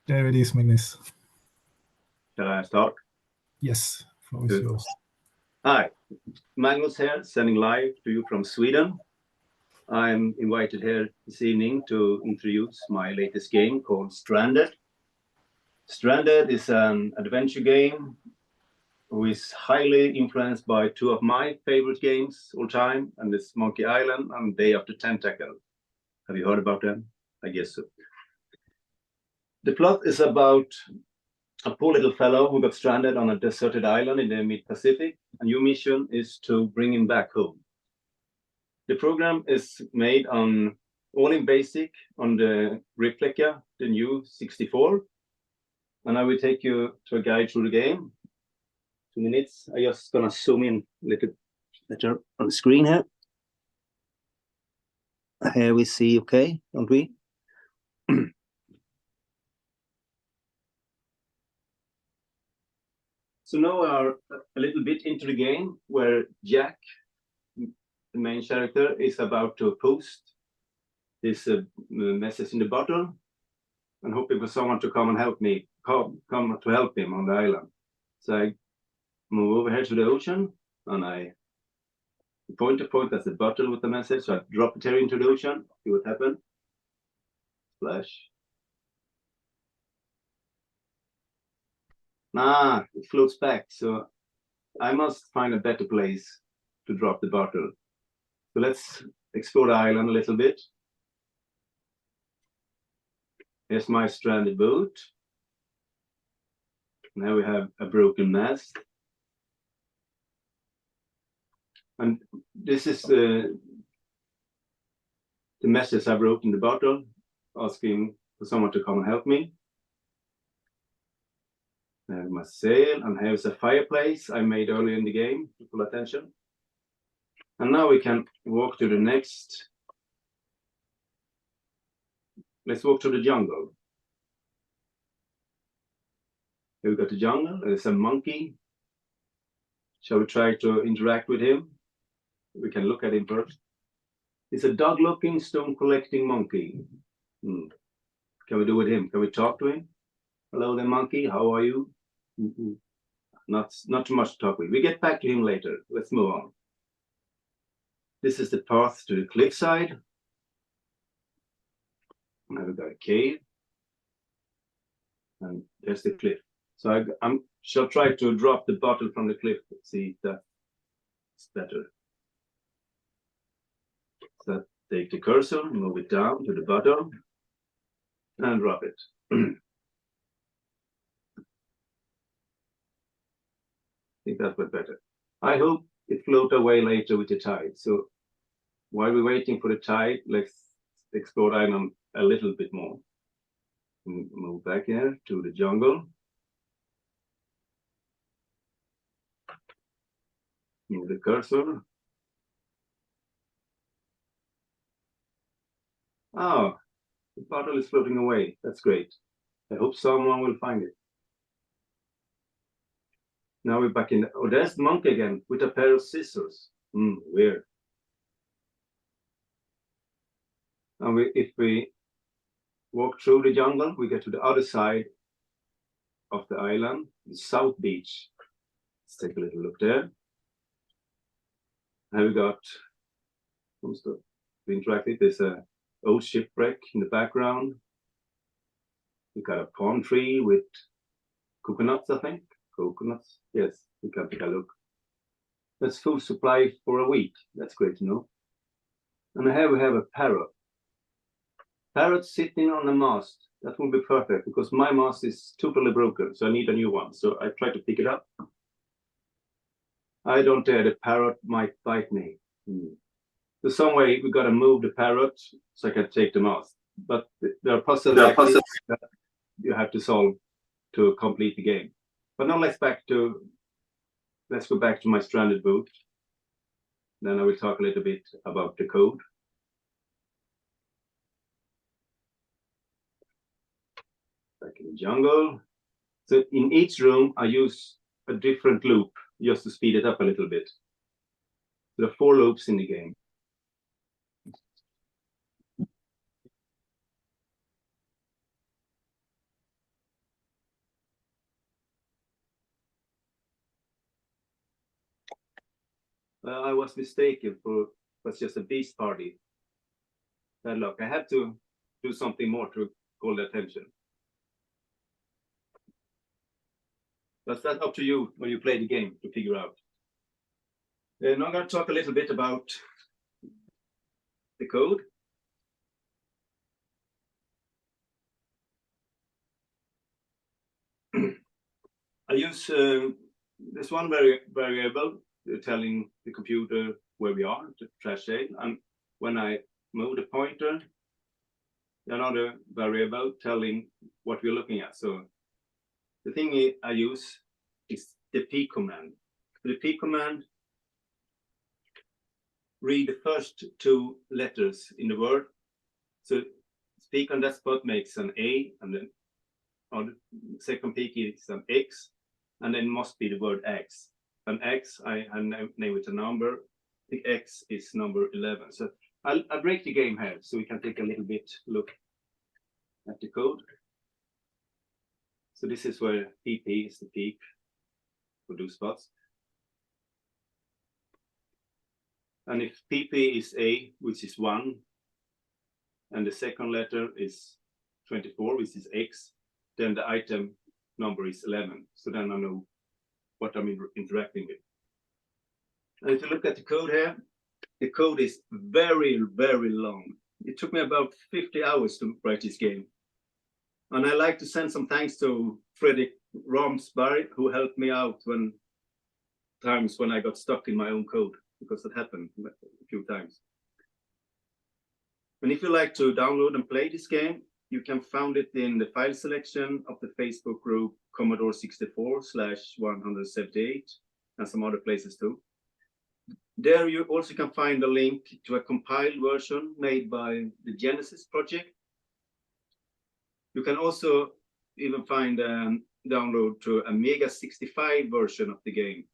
There it is, Magnus. Shall I start? Yes, floor is yours. Hi, Magnus here, sending live to you from Sweden. I'm invited here this evening to introduce my latest game called Stranded. Stranded is an adventure game which is highly influenced by two of my favorite games all time, and it's Monkey Island and Day After Tentacle. Have you heard about them? I guess so. The plot is about a poor little fellow who got stranded on a deserted island in the mid-Pacific, and your mission is to bring him back home. The program is made on all in BASIC on the Replica, the new 64, and I will take you to a guide through the game. 2 minutes. I'm just gonna zoom in a little better on the screen here. Here we see, okay, don't we? So now we are a little bit into the game where Jack, the main character, is about to post this message in the bottle and hoping for someone to come and help me, come to help him on the island. So I move over here to the ocean and I point that's the bottle with the message. So I drop it here into the ocean, see what happens. Splash. It floats back, so I must find a better place to drop the bottle. So let's explore the island a little bit. Here's my stranded boat. Now we have a broken mast. And this is the message I wrote in the bottle, asking for someone to come and help me. There's my sail, and here's a fireplace I made earlier in the game to pull attention. And now we can walk to the next. Let's walk to the jungle. Here we got the jungle. There's a monkey. Shall we try to interact with him? We can look at him first. He's a dog-looking, stone-collecting monkey. Can we do with him? Can we talk to him? Hello there, monkey. How are you? Not too much to talk with. We get back to him later. Let's move on. This is the path to the cliffside. Now we've got a cave. And there's the cliff. So I shall try to drop the bottle from the cliff. See if that's better. So take the cursor, move it down to the bottom, and drop it. I think that was better. I hope it float away later with the tide. So while we're waiting for the tide, let's explore the island a little bit more. Move back here to the jungle. Move the cursor. Oh, the bottle is floating away. That's great. I hope someone will find it. Now we're back in. Oh, there's the monkey again with a pair of scissors. Weird. And if we walk through the jungle, we get to the other side of the island, the South Beach. Let's take a little look there. Now we got some stuff to interact with. There's an old shipwreck in the background. We got a palm tree with coconuts, I think. Coconuts, yes, we can take a look. That's food supply for a week. That's great to know. And here we have a parrot. Parrot sitting on the mast. That will be perfect because my mast is totally broken, so I need a new one. So I try to pick it up. I don't dare, the parrot might bite me. So some way we got to move the parrot so I can take the mast. But there are puzzles that you have to solve to complete the game. But now let's go back to my stranded boat. Then I will talk a little bit about the code. Back in the jungle. So in each room, I use a different loop just to speed it up a little bit. There are 4 loops in the game. I was mistaken for it was just a beast party. Bad luck. I had to do something more to call the attention. But that's up to you when you play the game to figure out. Now I'm going to talk a little bit about the code. I use this one variable telling the computer where we are, the trash sale, and when I move the pointer, another variable telling what we're looking at. So the thing I use is the P command. The P command read the first two letters in the word. So peak on that spot makes an A, and then on the second peak is an X, and then must be the word X. An X, I name it a number. I think X is number 11. So I'll break the game here so we can take a little bit look at the code. So this is where PP is the peak for those spots. And if PP is A, which is 1, and the second letter is 24, which is X, then the item number is 11. So then I know what I'm interacting with. And if you look at the code here, the code is very, very long. It took me about 50 hours to write this game. And I like to send some thanks to Fredrik Ramsberg, who helped me out when I got stuck in my own code, because that happened a few times. And if you like to download and play this game, you can find it in the file selection of the Facebook group Commodore 64/178 and some other places too. There you also can find a link to a compiled version made by the Genesis project. You can also even find a download to a Mega 65 version of the game,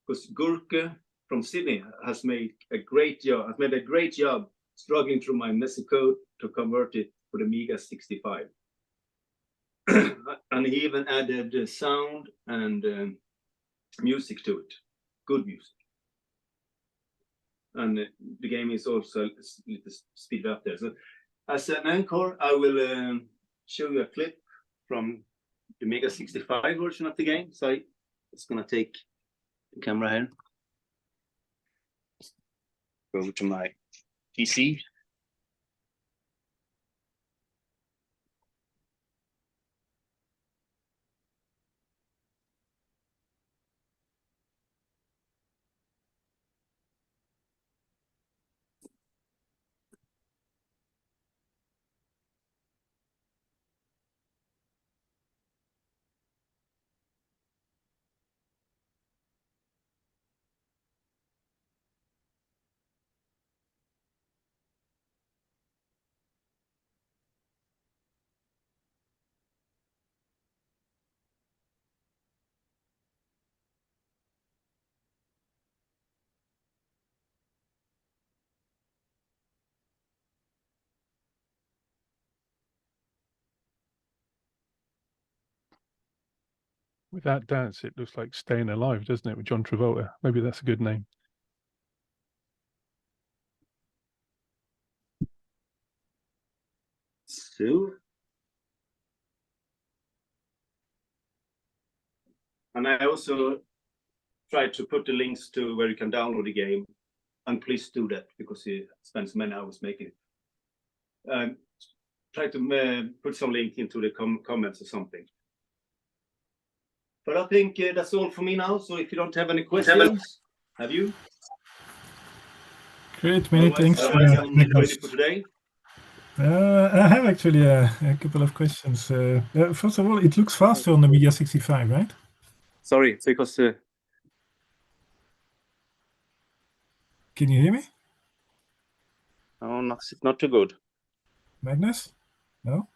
because Gurke from Sydney has made a great job struggling through my messy code to convert it for the Mega 65. And he even added sound and music to it, good music. And the game is also a little speed up there. So as an anchor, I will show you a clip from the Mega 65 version of the game. So I'm just gonna take the camera here. Go over to my PC. With that dance, it looks like Staying Alive, doesn't it, with John Travolta? Maybe that's a good name. So, and I also tried to put the links to where you can download the game, and please do that because he spends many hours making it. Try to put some link into the comments or something. But I think that's all for me now. So if you don't have any questions, have you? Great, many thanks. I'm ready for today. I have actually a couple of questions. First of all, it looks faster on the Mega 65, right? Sorry, it's because... Can you hear me? Oh, not too good. Magnus? No?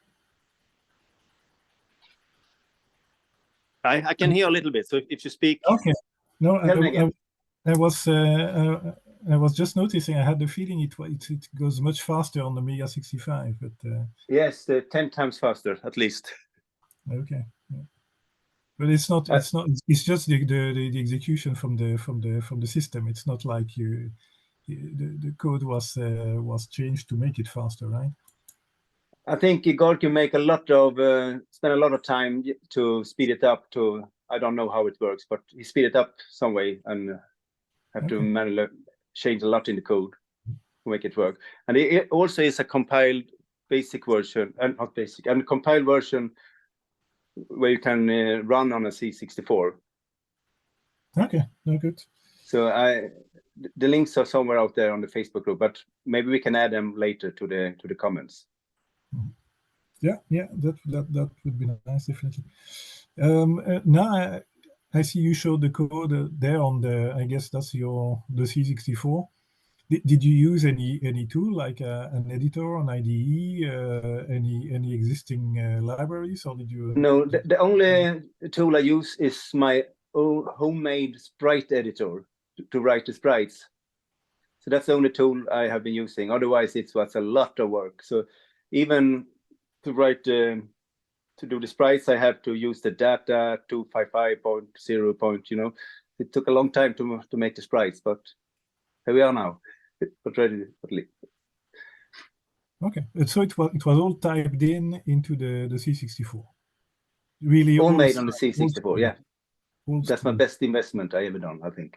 I can hear a little bit, so if you speak... Okay. No, tell me again. I was just noticing, I had the feeling it goes much faster on the Mega 65, but... Yes, 10 times faster, at least. Okay. Yeah. But it's not. It's not. It's just the execution from the system. It's not like the code was changed to make it faster, right? I think God can make a lot of spend a lot of time to speed it up. To I don't know how it works, but he speed it up some way and have to manually change a lot in the code to make it work. And it also is a compiled basic version, and not basic, and compiled version where you can run on a C64. Okay, no good. So the links are somewhere out there on the Facebook group, but maybe we can add them later to the comments. Yeah, that would be nice, definitely. Now I see you showed the code there on the. I guess that's the C64. Did you use any tool like an editor, an IDE, any existing libraries, or did you? No, the only tool I use is my own homemade sprite editor to write the sprites. So that's the only tool I have been using. Otherwise, it was a lot of work. So even to write to do the sprites, I have to use the data 255.0. You know, it took a long time to make the sprites, but here we are now. But ready. Okay, so it was all typed into the C64. Really, all made on the C64. Yeah, that's my school. best investment I ever done. I think.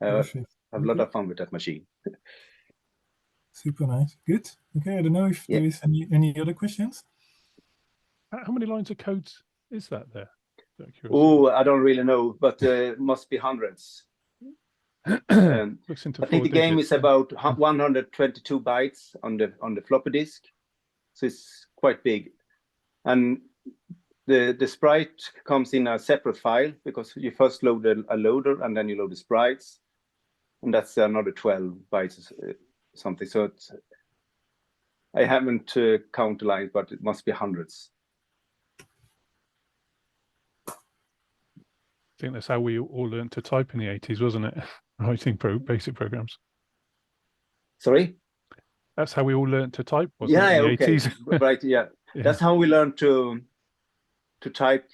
I have a lot of fun with that machine. Super nice. Good. Okay, I don't know if there is any other questions. How many lines of code is that there? Oh, I don't really know, but must be hundreds. Looks into I think the game is about 122 bytes on the floppy disk, so it's quite big. And the sprite comes in a separate file because you first load a loader and then you load the sprites, and that's another 12 bytes something. So I haven't counted the lines, but it must be hundreds. I think that's how we all learned to type in the 80s, wasn't it? Writing basic programs. Sorry? That's how we all learned to type, wasn't it? Yeah, in the okay. 80s? Right, yeah. That's how we learned to type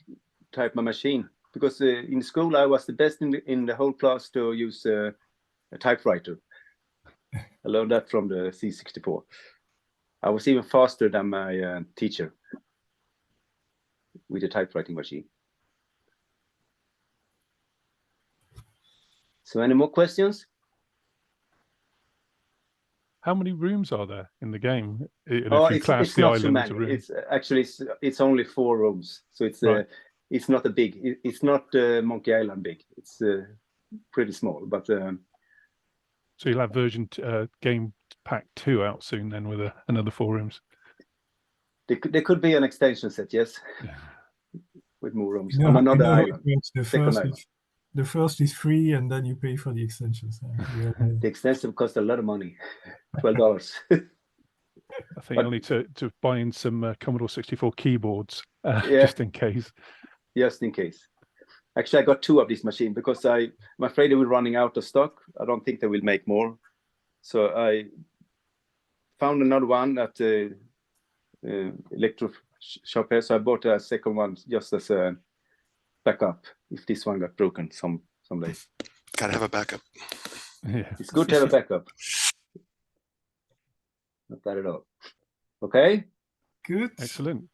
my machine. Because in school, I was the best in the whole class to use a typewriter. I learned that from the C64. I was even faster than my teacher with the typewriting machine. So any more questions? How many rooms are there in the game? It's not so many. It's actually it's only 4 rooms. So it's it's not a big. It's not Monkey Island big. It's pretty small. But so you'll have version game pack 2 out soon then with another 4 rooms. There could be an extension set, yes, with more rooms on another island. The first is free, and then you pay for the extensions. The extension costs a lot of money, $12. I think you'll need to buy in some Commodore 64 keyboards just in case. Just in case. Actually, I got 2 of this machine because I'm afraid they were running out of stock. I don't think they will make more. So I found another one at the electro shop here. So I bought a second one just as a backup if this one got broken someday. Gotta have a backup. Yeah. It's good to have a backup. Not bad at all. Okay. Good. Excellent.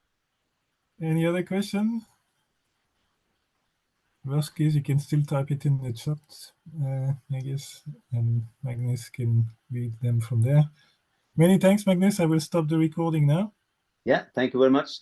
Any other question? Worst case, you can still type it in the chat, I guess, and Magnus can read them from there. Many thanks, Magnus. I will stop the recording now. Yeah, thank you very much.